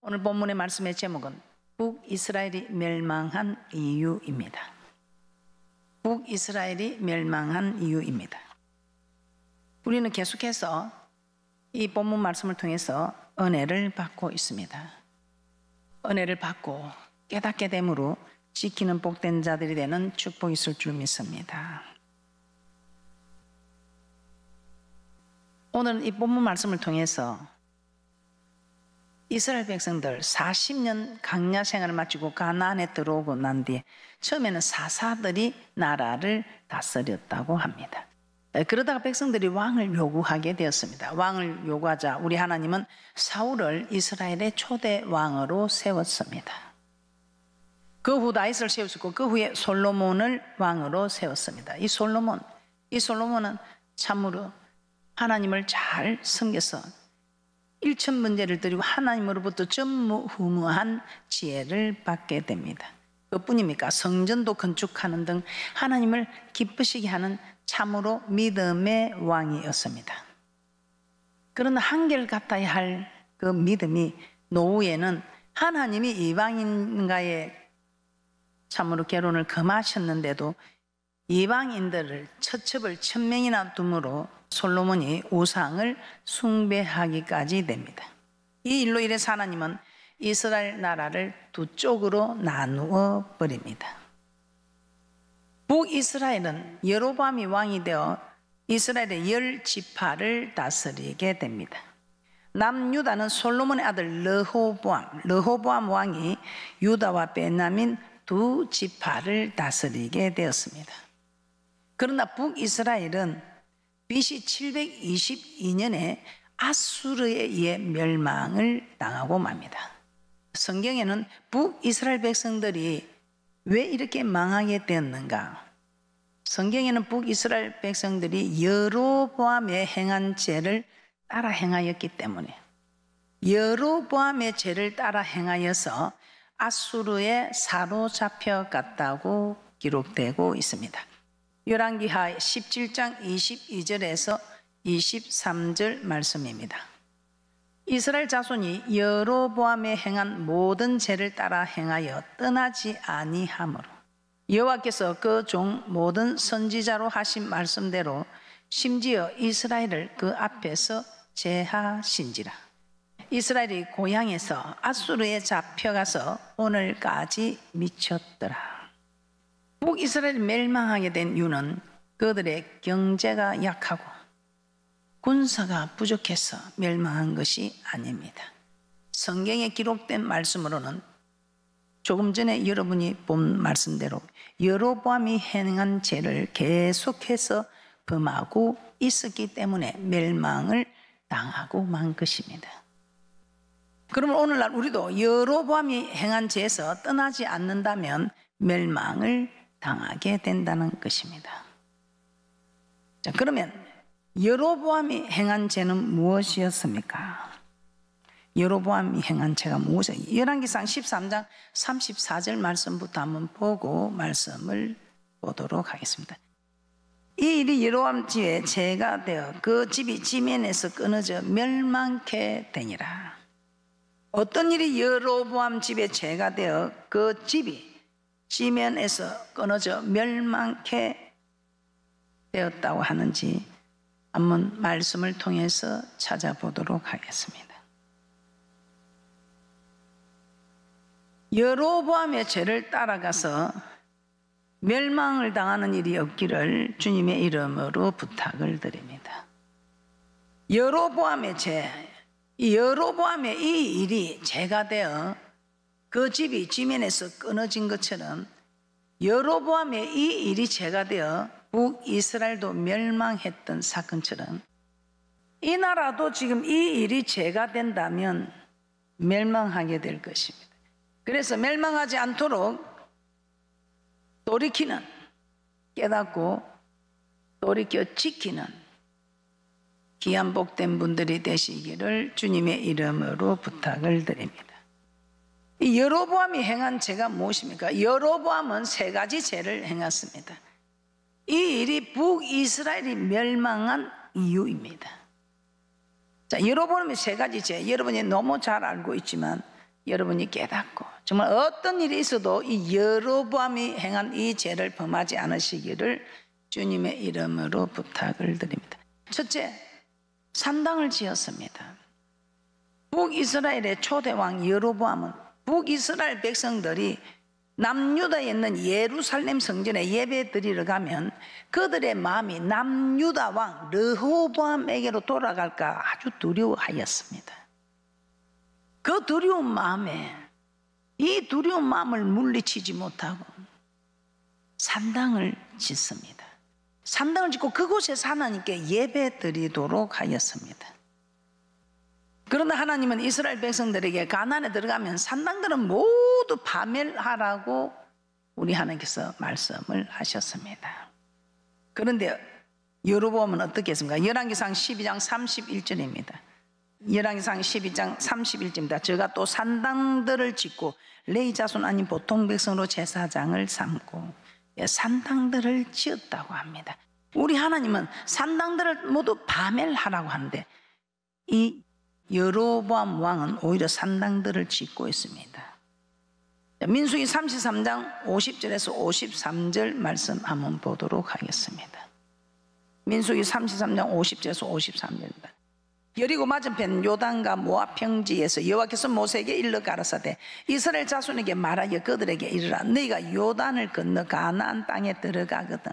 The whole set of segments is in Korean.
오늘 본문의 말씀의 제목은 북이스라엘이 멸망한 이유입니다. 북이스라엘이 멸망한 이유입니다. 우리는 계속해서 이 본문 말씀을 통해서 은혜를 받고 있습니다. 은혜를 받고 깨닫게 됨으로 지키는 복된 자들이 되는 축복이 있을 줄 믿습니다. 오늘 이 본문 말씀을 통해서 이스라엘 백성들 40년 광야 생활을 마치고 가나안에 들어오고 난 뒤에 처음에는 사사들이 나라를 다스렸다고 합니다. 그러다가 백성들이 왕을 요구하게 되었습니다. 왕을 요구하자 우리 하나님은 사울을 이스라엘의 초대 왕으로 세웠습니다. 그 후 다윗을 세우셨고 그 후에 솔로몬을 왕으로 세웠습니다. 이 솔로몬은 참으로 하나님을 잘 섬겨서 일천 문제를 드리고 하나님으로부터 전무후무한 지혜를 받게 됩니다. 그뿐입니까? 성전도 건축하는 등 하나님을 기쁘시게 하는 참으로 믿음의 왕이었습니다. 그러나 한결같아야 할 그 믿음이 노후에는 하나님이 이방인과의 참으로 결혼을 금하셨는데도 이방인들을 처첩을 1000명이나 둠으로 솔로몬이 우상을 숭배하기까지 됩니다. 이 일로 인해서 하나님은 이스라엘 나라를 두 쪽으로 나누어 버립니다. 북이스라엘은 여로보암이 왕이 되어 이스라엘의 10지파를 다스리게 됩니다. 남유다는 솔로몬의 아들 르호보암 왕이 유다와 베냐민 두 지파를 다스리게 되었습니다. 그러나 북이스라엘은 BC 722년에 아수르에 의해 멸망을 당하고 맙니다. 성경에는 북이스라엘 백성들이 왜 이렇게 망하게 되었는가? 성경에는 북이스라엘 백성들이 여로보암의 행한 죄를 따라 행하였기 때문에 여로보암의 죄를 따라 행하여서 아수르에 사로잡혀 갔다고 기록되고 있습니다. 열왕기하 17장 22절에서 23절 말씀입니다. 이스라엘 자손이 여로보암에 행한 모든 죄를 따라 행하여 떠나지 아니하므로 여호와께서 그 종 모든 선지자로 하신 말씀대로 심지어 이스라엘을 그 앞에서 제하신지라. 이스라엘이 고향에서 아수르에 잡혀가서 오늘까지 미쳤더라. 북이스라엘이 멸망하게 된 이유는 그들의 경제가 약하고 군사가 부족해서 멸망한 것이 아닙니다. 성경에 기록된 말씀으로는 조금 전에 여러분이 본 말씀대로 여로보암이 행한 죄를 계속해서 범하고 있었기 때문에 멸망을 당하고 만 것입니다. 그러면 오늘날 우리도 여로보암이 행한 죄에서 떠나지 않는다면 멸망을 당하게 된다는 것입니다. 자, 그러면 여로보암이 행한 죄는 무엇이었습니까? 여로보암이 행한 죄가 무엇이었습니까? 열왕기상 13장 34절 말씀부터 한번 보고 말씀을 보도록 하겠습니다. 이 일이 여로보암 집에 죄가 되어 그 집이 지면에서 끊어져 멸망케 되니라. 어떤 일이 여로보암 집에 죄가 되어 그 집이 지면에서 끊어져 멸망케 되었다고 하는지 한번 말씀을 통해서 찾아보도록 하겠습니다. 여로보암의 죄를 따라가서 멸망을 당하는 일이 없기를 주님의 이름으로 부탁을 드립니다. 여로보암의 죄, 여로보암의 이 일이 죄가 되어 그 집이 지면에서 끊어진 것처럼 여로보암의 이 일이 죄가 되어 북이스라엘도 멸망했던 사건처럼 이 나라도 지금 이 일이 죄가 된다면 멸망하게 될 것입니다. 그래서 멸망하지 않도록 돌이키는, 깨닫고 돌이켜 지키는 귀한 복된 분들이 되시기를 주님의 이름으로 부탁을 드립니다. 이 여로보암이 행한 죄가 무엇입니까? 여로보암은 3가지 죄를 행했습니다. 이 일이 북이스라엘이 멸망한 이유입니다. 자, 여로보암의 3가지 죄, 여러분이 너무 잘 알고 있지만 여러분이 깨닫고 정말 어떤 일이 있어도 이 여로보암이 행한 이 죄를 범하지 않으시기를 주님의 이름으로 부탁을 드립니다. 첫째, 산당을 지었습니다. 북이스라엘의 초대왕 여로보암은 북이스라엘 백성들이 남유다에 있는 예루살렘 성전에 예배 드리러 가면 그들의 마음이 남유다 왕 르호보암에게로 돌아갈까 아주 두려워하였습니다. 그 두려운 마음에 이 두려운 마음을 물리치지 못하고 산당을 짓습니다. 산당을 짓고 그곳에 하나님께 예배 드리도록 하였습니다. 그런데 하나님은 이스라엘 백성들에게 가나안에 들어가면 산당들은 모두 파멸하라고 우리 하나님께서 말씀을 하셨습니다. 그런데 여로보암은 어떻게 했습니까? 열왕기상 12장 31절입니다. 열왕기상 12장 31절입니다. 저가 또 산당들을 짓고 레위 자손 아닌 보통 백성으로 제사장을 삼고 산당들을 지었다고 합니다. 우리 하나님은 산당들을 모두 파멸하라고 하는데 이 여로보암 왕은 오히려 산당들을 짓고 있습니다. 민수기 33장 50절에서 53절 말씀 한번 보도록 하겠습니다. 민수기 33장 50절에서 53절입니다. 여리고 맞은편 요단과 모압 평지에서 여호와께서 모세에게 일러 가라사대 이스라엘 자손에게 말하여 그들에게 이르라 너희가 요단을 건너 가나안 땅에 들어가거든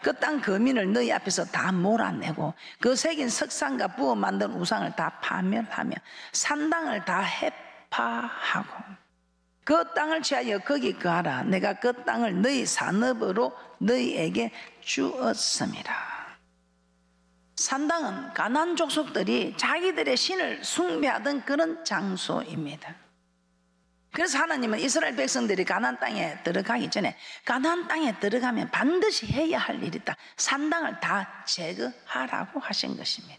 그 땅 거민을 너희 앞에서 다 몰아내고 그 새긴 석상과 부어 만든 우상을 다 파멸하며 산당을 다 해파하고 그 땅을 취하여 거기 거하라 내가 그 땅을 너희 산업으로 너희에게 주었음이라. 산당은 가나안 족속들이 자기들의 신을 숭배하던 그런 장소입니다. 그래서 하나님은 이스라엘 백성들이 가나안 땅에 들어가기 전에 가나안 땅에 들어가면 반드시 해야 할 일이 있다. 산당을 다 제거하라고 하신 것입니다.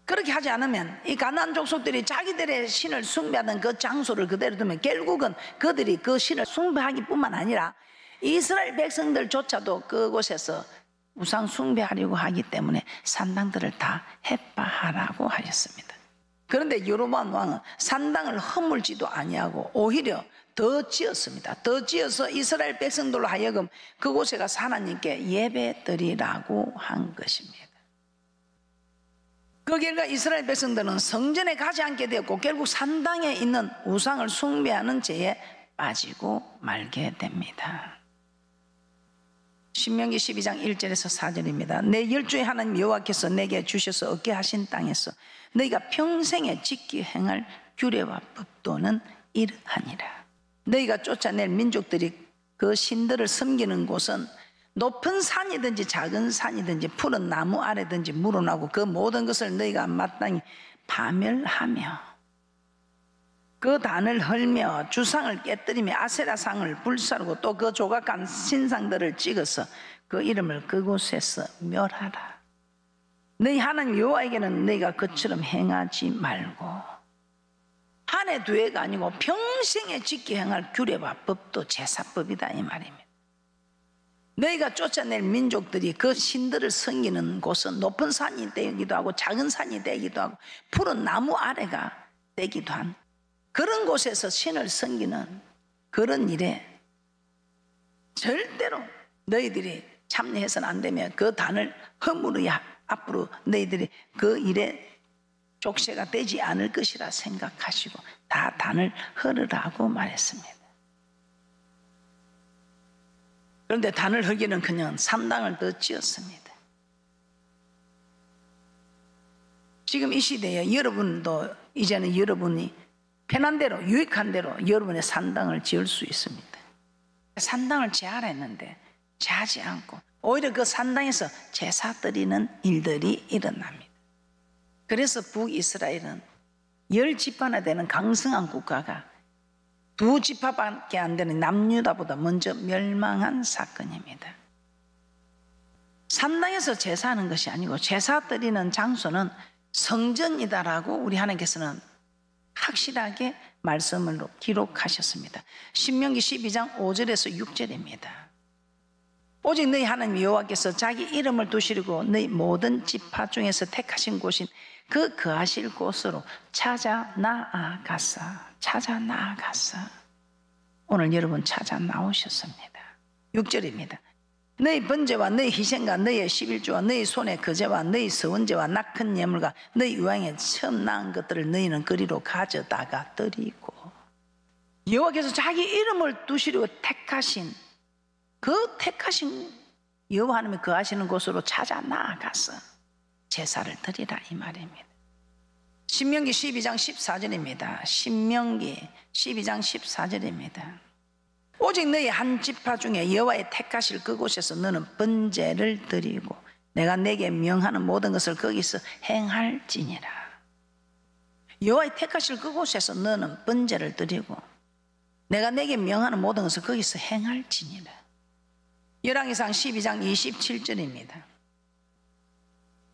그렇게 하지 않으면 이 가나안 족속들이 자기들의 신을 숭배하던 그 장소를 그대로 두면 결국은 그들이 그 신을 숭배하기뿐만 아니라 이스라엘 백성들조차도 그곳에서 우상 숭배하려고 하기 때문에 산당들을 다 해파하라고 하였습니다. 그런데 여로보암 왕은 산당을 허물지도 아니하고 오히려 더 지었습니다. 더 지어서 이스라엘 백성들로 하여금 그곳에 가서 하나님께 예배 드리라고 한 것입니다. 그 결과 이스라엘 백성들은 성전에 가지 않게 되었고 결국 산당에 있는 우상을 숭배하는 죄에 빠지고 말게 됩니다. 신명기 12장 1절에서 4절입니다. 내 열조의 하나님 여호와께서 내게 주셔서 얻게 하신 땅에서 너희가 평생에 지키 행할 규례와 법도는 이러하니라. 너희가 쫓아낼 민족들이 그 신들을 섬기는 곳은 높은 산이든지 작은 산이든지 푸른 나무 아래든지 물어나고 그 모든 것을 너희가 마땅히 파멸하며 그 단을 헐며 주상을 깨뜨리며 아세라상을 불사르고 또 그 조각한 신상들을 찍어서 그 이름을 그곳에서 멸하라. 너희 하나님 여호와에게는 너희가 그처럼 행하지 말고 한 해 두 해가 아니고 평생에 지키 행할 규례와 법도 제사법이다 이 말입니다. 너희가 쫓아낼 민족들이 그 신들을 섬기는 곳은 높은 산이 되기도 하고 작은 산이 되기도 하고 푸른 나무 아래가 되기도 한 그런 곳에서 신을 섬기는 그런 일에 절대로 너희들이 참여해서는 안 되며 그 단을 허물어야 앞으로 너희들이 그 일에 족쇄가 되지 않을 것이라 생각하시고 다 단을 헐으라고 말했습니다. 그런데 단을 헐기는 그냥 산당을 더 지었습니다. 지금 이 시대에 여러분도 이제는 여러분이 편한 대로 유익한 대로 여러분의 산당을 지을 수 있습니다. 산당을 제하라 했는데 제하지 않고 오히려 그 산당에서 제사 드리는 일들이 일어납니다. 그래서 북이스라엘은 10지파나 되는 강성한 국가가 2지파밖에 안 되는 남유다보다 먼저 멸망한 사건입니다. 산당에서 제사하는 것이 아니고 제사 드리는 장소는 성전이다라고 우리 하나님께서는 확실하게 말씀으로 기록하셨습니다. 신명기 12장 5절에서 6절입니다. 오직 너희 하나님 여호와께서 자기 이름을 두시려고 너희 모든 지파 중에서 택하신 곳인 그 거하실 곳으로 찾아 나아가사. 오늘 여러분 찾아 나오셨습니다. 6절입니다. 너희 번제와 너희 희생과 너희 11조와 너희 손의 거제와 너희 서원제와 낙헌 예물과 너희 유황에 처음 낳은 것들을 너희는 그리로 가져다가 드리고. 여호와께서 자기 이름을 두시려고 택하신 그 택하신 여호와 하나님이 거하시는 곳으로 찾아 나아가서 제사를 드리라 이 말입니다. 신명기 12장 14절입니다. 신명기 12장 14절입니다. 오직 너희 한 지파 중에 여호와의 택하실 그곳에서 너는 번제를 드리고 내가 내게 명하는 모든 것을 거기서 행할지니라. 여호와의 택하실 그곳에서 너는 번제를 드리고 내가 내게 명하는 모든 것을 거기서 행할지니라. 열왕기상 12장 27절입니다.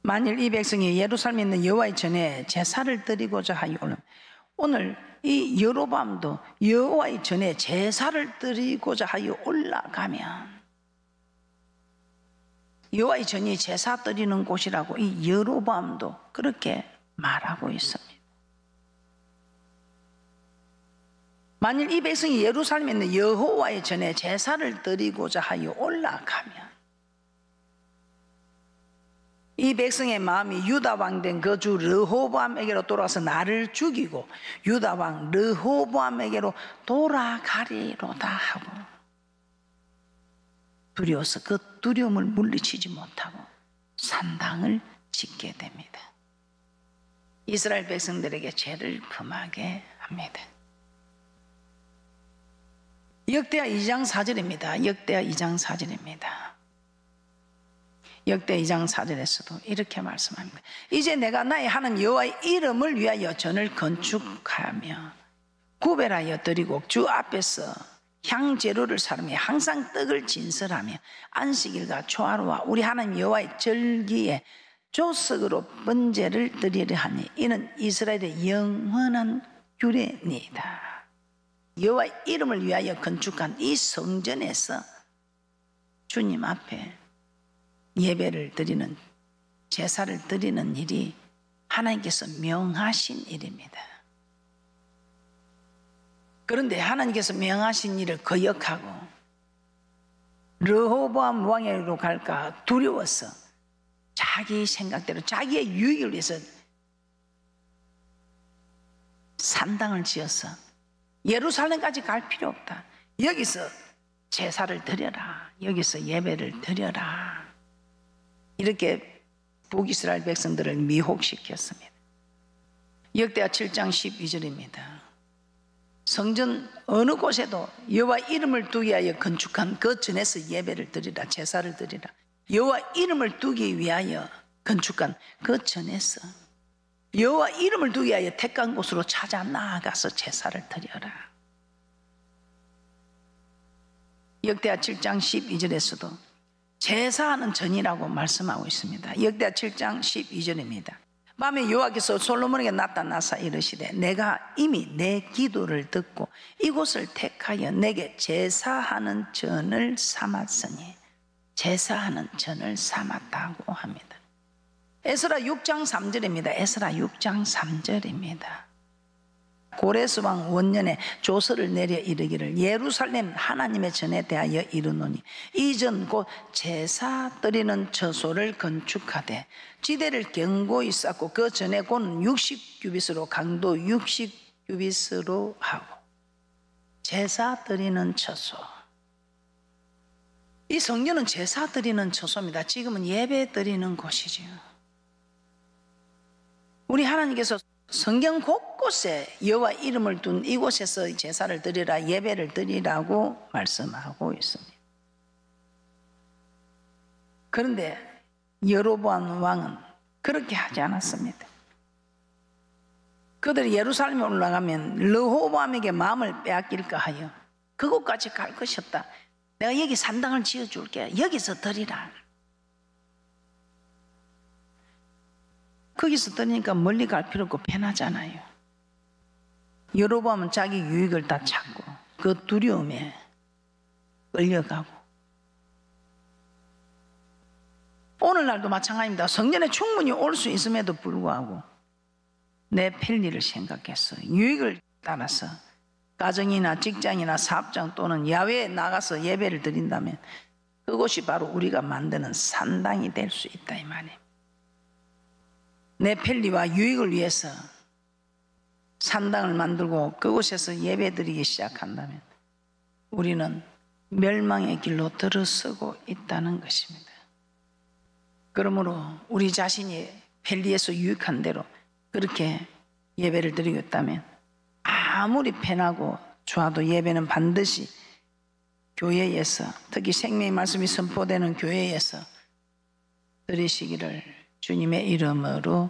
만일 이 백성이 예루살렘에 있는 여호와의 전에 제사를 드리고자 하여 오늘 이 여로보암도 여호와의 전에 제사를 드리고자 하여 올라가면 여호와의 전이 제사 드리는 곳이라고 이 여로보암도 그렇게 말하고 있습니다. 만일 이 백성이 예루살렘에 있는 여호와의 전에 제사를 드리고자 하여 올라가면 이 백성의 마음이 유다 왕 된 그 주 르호보암에게로 돌아와서 나를 죽이고 유다 왕 르호보암에게로 돌아가리로다 하고 두려워서 그 두려움을 물리치지 못하고 산당을 짓게 됩니다. 이스라엘 백성들에게 죄를 범하게 합니다. 역대하 2장 4절입니다. 역대하 2장 4절입니다. 역대 2장 4절에서도 이렇게 말씀합니다. 이제 내가 나의 하나님 여호와의 이름을 위하여 전을 건축하며 구별하여 드리고 주 앞에서 향재료를 사르며 항상 떡을 진설하며 안식일과 초하루와 우리 하나님 여호와의 절기에 조석으로 번제를 드리려 하니 이는 이스라엘의 영원한 규례니이다. 여호와의 이름을 위하여 건축한 이 성전에서 주님 앞에 예배를 드리는 제사를 드리는 일이 하나님께서 명하신 일입니다. 그런데 하나님께서 명하신 일을 거역하고 르호보암 왕에게로 갈까 두려워서 자기 생각대로 자기의 유익을 위해서 산당을 지어서 예루살렘까지 갈 필요 없다. 여기서 제사를 드려라. 여기서 예배를 드려라. 이렇게 북이스라엘 백성들을 미혹시켰습니다. 역대하 7장 12절입니다. 성전 어느 곳에도 여호와 이름을 두기 위하여 건축한 그 전에서 예배를 드리라. 제사를 드리라. 여호와 이름을 두기 위하여 건축한 그 전에서 여호와 이름을 두기 위하여 택한 곳으로 찾아 나아가서 제사를 드려라. 역대하 7장 12절에서도 제사하는 전이라고 말씀하고 있습니다. 역대하 7장 12절입니다. 밤에 여호와께서 솔로몬에게 나타나사 이르시되 내가 이미 내 기도를 듣고 이곳을 택하여 내게 제사하는 전을 삼았으니 제사하는 전을 삼았다고 합니다. 에스라 6장 3절입니다. 에스라 6장 3절입니다. 고레스 왕 원년에 조서를 내려 이르기를 예루살렘 하나님의 전에 대하여 이르노니 이 전 곧 제사 드리는 처소를 건축하되 지대를 견고히 쌓고 그 전에 고는 60규빗으로 강도 60규빗으로 하고 제사 드리는 처소. 이 성전은 제사 드리는 처소입니다. 지금은 예배 드리는 곳이지요. 우리 하나님께서 성경 곳곳에 여호와 이름을 둔 이곳에서 제사를 드리라 예배를 드리라고 말씀하고 있습니다. 그런데 여로보암 왕은 그렇게 하지 않았습니다. 그들이 예루살렘에 올라가면 르호보암에게 마음을 빼앗길까 하여 그곳까지 갈 것이었다. 내가 여기 산당을 지어줄게. 여기서 드리라. 거기서 드리니까 멀리 갈 필요 없고 편하잖아요. 여로보암은 자기 유익을 다 찾고 그 두려움에 끌려가고 오늘날도 마찬가지입니다. 성전에 충분히 올 수 있음에도 불구하고 내 편리를 생각해서 유익을 따라서 가정이나 직장이나 사업장 또는 야외에 나가서 예배를 드린다면 그곳이 바로 우리가 만드는 산당이 될 수 있다 이 말이에요. 내 편리와 유익을 위해서 산당을 만들고 그곳에서 예배드리기 시작한다면 우리는 멸망의 길로 들어서고 있다는 것입니다. 그러므로 우리 자신이 편리해서 유익한 대로 그렇게 예배를 드리고 있다면 아무리 편하고 좋아도 예배는 반드시 교회에서, 특히 생명의 말씀이 선포되는 교회에서 드리시기를 주님의 이름으로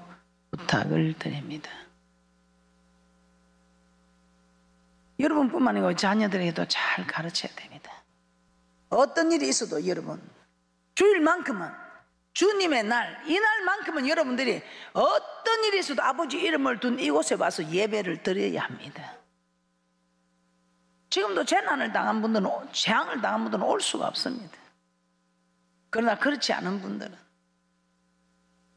부탁을 드립니다. 여러분뿐만 아니고 자녀들에게도 잘 가르쳐야 됩니다. 어떤 일이 있어도 여러분 주일만큼은, 주님의 날, 이 날만큼은 여러분들이 어떤 일이 있어도 아버지 이름을 둔 이곳에 와서 예배를 드려야 합니다. 지금도 재난을 당한 분들은, 재앙을 당한 분들은 올 수가 없습니다. 그러나 그렇지 않은 분들은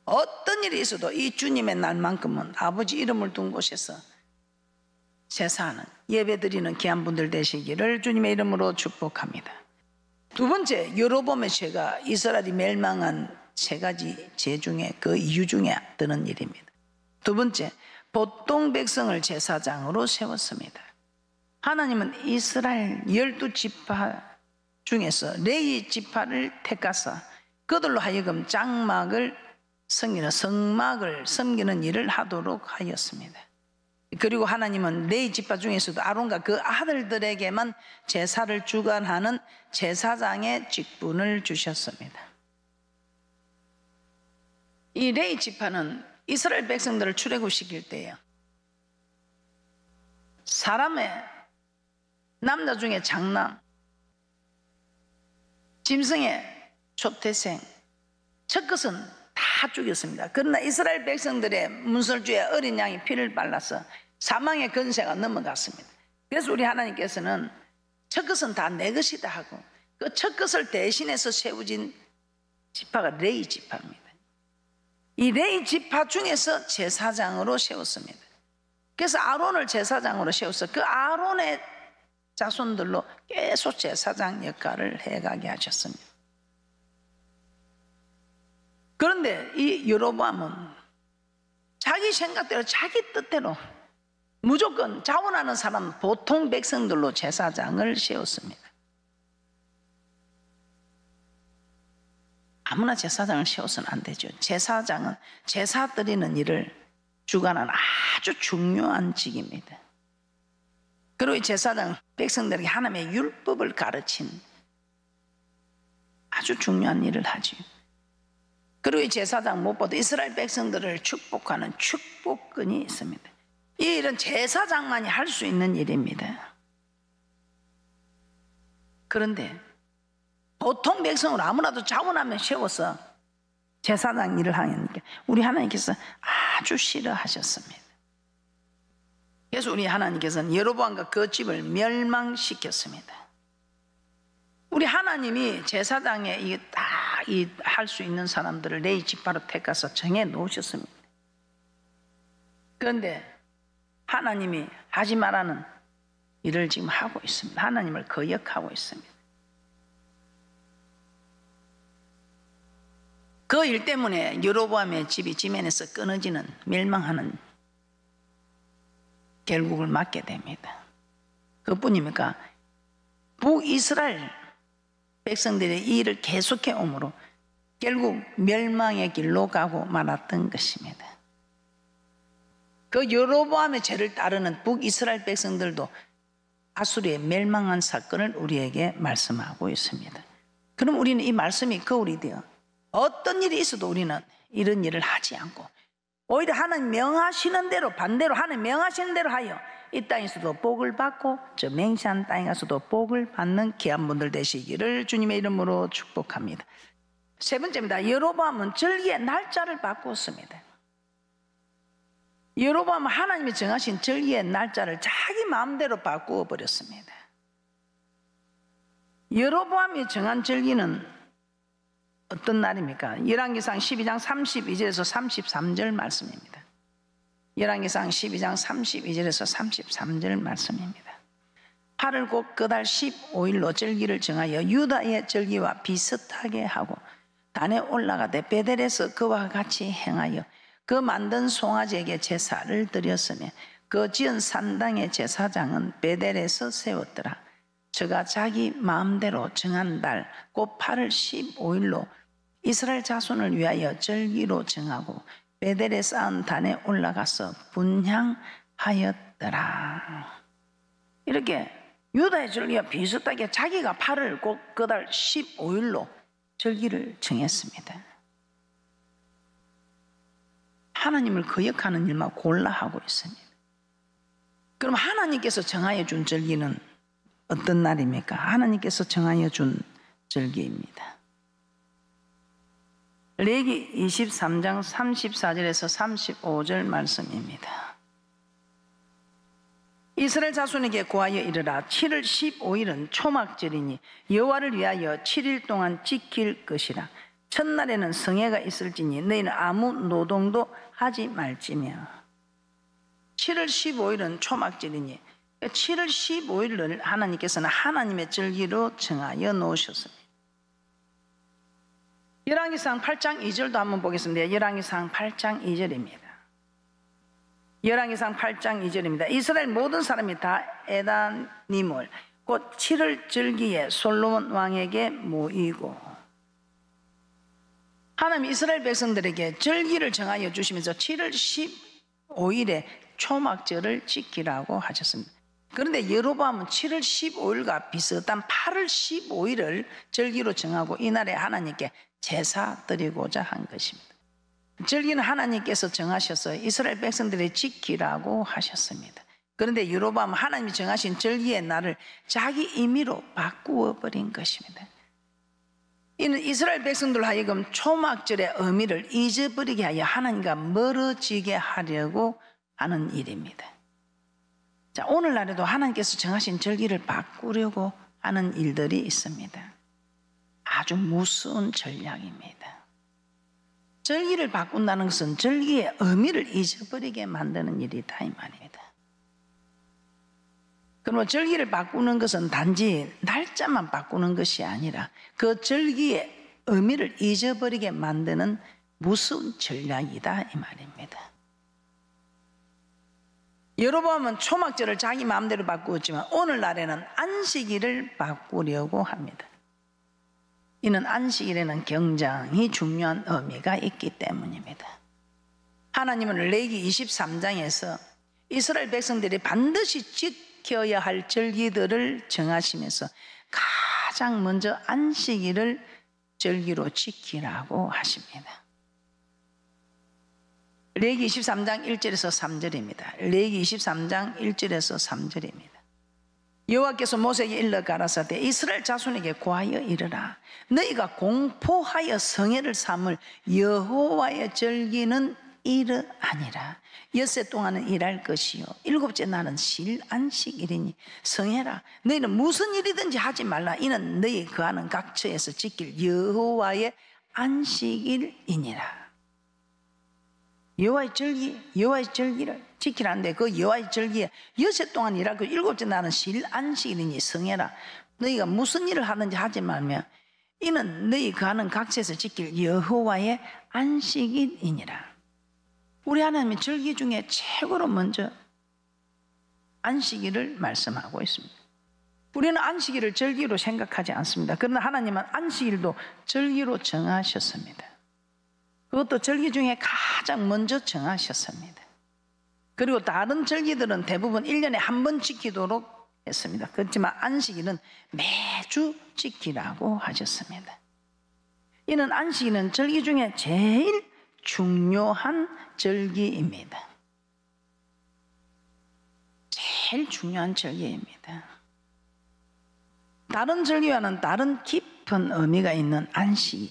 어떤 일이 있어도 이 주님의 날만큼은 아버지 이름을 둔 곳에서 제사하는, 예배드리는 귀한 분들 되시기를 주님의 이름으로 축복합니다. 두 번째, 여로보암의 죄가 이스라엘이 멸망한 세 가지 죄 중에 그 이유 중에 드는 일입니다. 두 번째, 보통 백성을 제사장으로 세웠습니다. 하나님은 이스라엘 12지파 중에서 레위 지파를 택하사 그들로 하여금 장막을 섬기는, 성막을 섬기는 일을 하도록 하였습니다. 그리고 하나님은 레위 지파 중에서도 아론과 그 아들들에게만 제사를 주관하는 제사장의 직분을 주셨습니다. 이 레위 지파는 이스라엘 백성들을 출애굽시킬 때요, 사람의 남자 중에 장남, 짐승의 초태생, 첫 것은 다 죽였습니다. 그러나 이스라엘 백성들의 문설주에 어린 양이 피를 발라서 사망의 권세가 넘어갔습니다. 그래서 우리 하나님께서는 첫 것은 다 내 것이다 하고 그 첫 것을 대신해서 세워진 지파가 레위 지파입니다. 이 레위 지파 중에서 제사장으로 세웠습니다. 그래서 아론을 제사장으로 세워서 그 아론의 자손들로 계속 제사장 역할을 해가게 하셨습니다. 그런데 이 여로보암은 자기 생각대로, 자기 뜻대로 무조건 자원하는 사람, 보통 백성들로 제사장을 세웠습니다. 아무나 제사장을 세워서는 안 되죠. 제사장은 제사 드리는 일을 주관하는 아주 중요한 직입니다. 그리고 이 제사장 백성들에게 하나님의 율법을 가르친 아주 중요한 일을 하죠. 그리고 이 제사장 무엇보다 이스라엘 백성들을 축복하는 축복권이 있습니다. 이 일은 제사장만이 할 수 있는 일입니다. 그런데 보통 백성으로 아무나도 자원하면 세워서 제사장 일을 하니까 우리 하나님께서 아주 싫어하셨습니다. 그래서 우리 하나님께서는 여로보암과 그 집을 멸망시켰습니다. 우리 하나님이 제사장에 이게 다 할 수 있는 사람들을 레위 지파로 택해서 정해 놓으셨습니다. 그런데 하나님이 하지 말라는 일을 지금 하고 있습니다. 하나님을 거역하고 있습니다. 그 일 때문에 여로보암의 집이 지면에서 끊어지는, 멸망하는 결국을 맞게 됩니다. 그뿐입니까? 북이스라엘 백성들의 이 일을 계속해 오므로 결국 멸망의 길로 가고 말았던 것입니다. 그 여로보암의 죄를 따르는 북이스라엘 백성들도 아수르의 멸망한 사건을 우리에게 말씀하고 있습니다. 그럼 우리는 이 말씀이 거울이 되어 어떤 일이 있어도 우리는 이런 일을 하지 않고 오히려 하나님 명하시는 대로, 반대로 하나님 명하시는 대로 하여 이 땅에서도 복을 받고 저 맹세한 땅에 가서도 복을 받는 귀한 분들 되시기를 주님의 이름으로 축복합니다. 세 번째입니다. 여로보암은 절기의 날짜를 바꾸었습니다. 여로보암은 하나님이 정하신 절기의 날짜를 자기 마음대로 바꾸어 버렸습니다. 여로보암이 정한 절기는 어떤 날입니까? 열왕기상 12장 32절에서 33절 말씀입니다. 열왕기상 12장 32절에서 33절 말씀입니다. 팔을 곧 그달 15일로 절기를 정하여 유다의 절기와 비슷하게 하고 단에 올라가되 베델에서 그와 같이 행하여 그 만든 송아지에게 제사를 드렸으며 그 지은 산당의 제사장은 베델에서 세웠더라. 저가 자기 마음대로 정한 달 곧 8월 15일로 이스라엘 자손을 위하여 절기로 정하고 베델에 쌓은 단에 올라가서 분향하였더라. 이렇게 유다의 절기와 비슷하게 자기가 8월 곧 그달 15일로 절기를 정했습니다. 하나님을 거역하는 일만 골라 하고 있습니다. 그럼 하나님께서 정하여 준 절기는 어떤 날입니까? 하나님께서 정하여 준 절기입니다. 레위기 23장 34절에서 35절 말씀입니다. 이스라엘 자손에게 고하여 이르라. 7월 15일은 초막절이니 여호와를 위하여 7일 동안 지킬 것이라. 첫날에는 성회가 있을지니 너희는 아무 노동도 하지 말지며. 7월 15일은 초막절이니 7월 15일을 하나님께서는 하나님의 절기로 정하여 놓으셨습니다. 열왕기상 8장 2절도 한번 보겠습니다. 열왕기상 8장 2절입니다. 열왕기상 8장 2절입니다. 이스라엘 모든 사람이 다 에다님을 곧 7월 절기에 솔로몬 왕에게 모이고. 하나님 이스라엘 백성들에게 절기를 정하여 주시면서 7월 15일에 초막절을 지키라고 하셨습니다. 그런데 여로보암은 7월 15일과 비슷한 8월 15일을 절기로 정하고 이날에 하나님께 제사 드리고자 한 것입니다. 절기는 하나님께서 정하셔서 이스라엘 백성들이 지키라고 하셨습니다. 그런데 여로보암은 하나님이 정하신 절기의 날을 자기 임의로 바꾸어 버린 것입니다. 이는 이스라엘 백성들 하여금 초막절의 의미를 잊어버리게 하여 하나님과 멀어지게 하려고 하는 일입니다. 자, 오늘날에도 하나님께서 정하신 절기를 바꾸려고 하는 일들이 있습니다. 아주 무서운 전략입니다. 절기를 바꾼다는 것은 절기의 의미를 잊어버리게 만드는 일이다 이 말입니다. 그러면 절기를 바꾸는 것은 단지 날짜만 바꾸는 것이 아니라 그 절기의 의미를 잊어버리게 만드는 무서운 전략이다 이 말입니다. 여로보암은 초막절을 자기 마음대로 바꾸었지만 오늘날에는 안식일을 바꾸려고 합니다. 이는 안식일에는 굉장히 중요한 의미가 있기 때문입니다. 하나님은 레위기 23장에서 이스라엘 백성들이 반드시 지켜야 할 절기들을 정하시면서 가장 먼저 안식일을 절기로 지키라고 하십니다. 레위기 23장 1절에서 3절입니다. 레위기 23장 1절에서 3절입니다. 여호와께서 모세에게 일러 가라사대 이스라엘 자손에게 고하여 이르라. 너희가 공포하여 성회를 삼을 여호와의 절기는 이러하니라. 엿새 동안은 일할 것이요 일곱째 날은 쉴 안식일이니 성회라. 너희는 무슨 일이든지 하지 말라. 이는 너희 거하는 각처에서 지킬 여호와의 안식일이니라. 여호와의 절기를 지키라는데 그 여호와의 절기에 엿새 동안 일하고 일곱째 날은 쉴 안식일이니 성회라. 너희가 무슨 일을 하든지 하지 말며 이는 너희 거하는 각처에서 지킬 여호와의 안식일이니라. 우리 하나님의 절기 중에 최고로 먼저 안식일을 말씀하고 있습니다. 우리는 안식일을 절기로 생각하지 않습니다. 그러나 하나님은 안식일도 절기로 정하셨습니다. 그것도 절기 중에 가장 먼저 정하셨습니다. 그리고 다른 절기들은 대부분 1년에 한 번 지키도록 했습니다. 그렇지만 안식일은 매주 지키라고 하셨습니다. 이는 안식일은 절기 중에 제일 중요한 절기입니다. 제일 중요한 절기입니다. 다른 절기와는 다른 깊은 의미가 있는 안식일.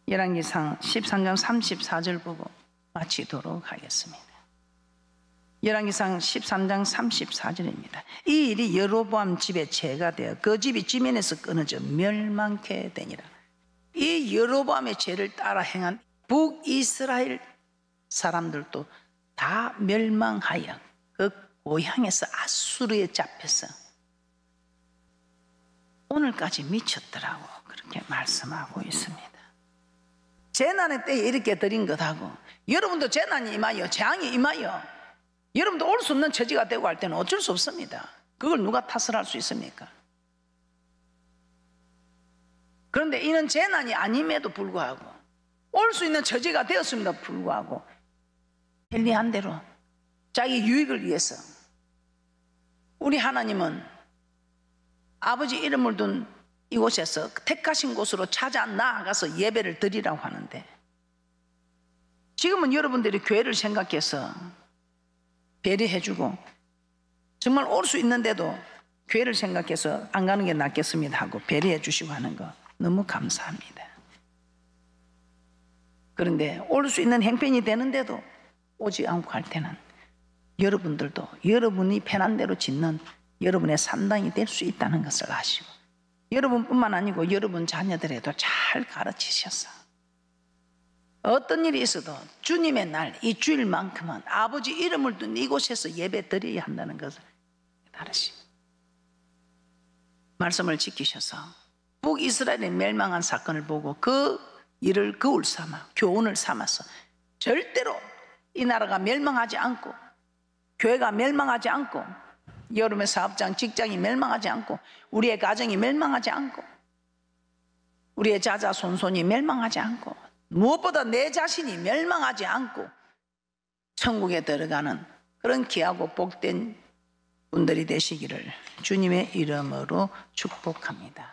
열왕기상 13장 34절 보고 마치도록 하겠습니다. 열왕기상 13장 34절입니다. 이 일이 여로보암 집에 죄가 되어 그 집이 지면에서 끊어져 멸망케 되니라. 이 여로보암의 죄를 따라 행한 북이스라엘 사람들도 다 멸망하여 그 고향에서 아수르에 잡혀서 오늘까지 미쳤더라고 그렇게 말씀하고 있습니다. 재난의 때에 이렇게 드린 것하고 여러분도 재난이 임하여 재앙이 임하여 여러분도 올 수 없는 처지가 되고 할 때는 어쩔 수 없습니다. 그걸 누가 탓을 할 수 있습니까? 그런데 이는 재난이 아님에도 불구하고 올 수 있는 처지가 되었음에도 불구하고 편리한 대로 자기 유익을 위해서 우리 하나님은 아버지 이름을 둔 이곳에서 택하신 곳으로 찾아 나아가서 예배를 드리라고 하는데 지금은 여러분들이 교회를 생각해서 배려해주고 정말 올 수 있는데도 교회를 생각해서 안 가는 게 낫겠습니다 하고 배려해 주시고 하는 거 너무 감사합니다. 그런데 올 수 있는 행편이 되는데도 오지 않고 할 때는 여러분들도 여러분이 편한 대로 짓는 여러분의 산당이 될 수 있다는 것을 아시고 여러분뿐만 아니고 여러분 자녀들에도 잘 가르치셔서 어떤 일이 있어도 주님의 날 이 주일만큼은 아버지 이름을 둔 이곳에서 예배 드려야 한다는 것을 다르시 말씀을 지키셔서 북이스라엘의 멸망한 사건을 보고 그 일을 거울 삼아 교훈을 삼아서 절대로 이 나라가 멸망하지 않고 교회가 멸망하지 않고 여러분의 사업장 직장이 멸망하지 않고 우리의 가정이 멸망하지 않고 우리의 자자손손이 멸망하지 않고 무엇보다 내 자신이 멸망하지 않고 천국에 들어가는 그런 귀하고 복된 분들이 되시기를 주님의 이름으로 축복합니다.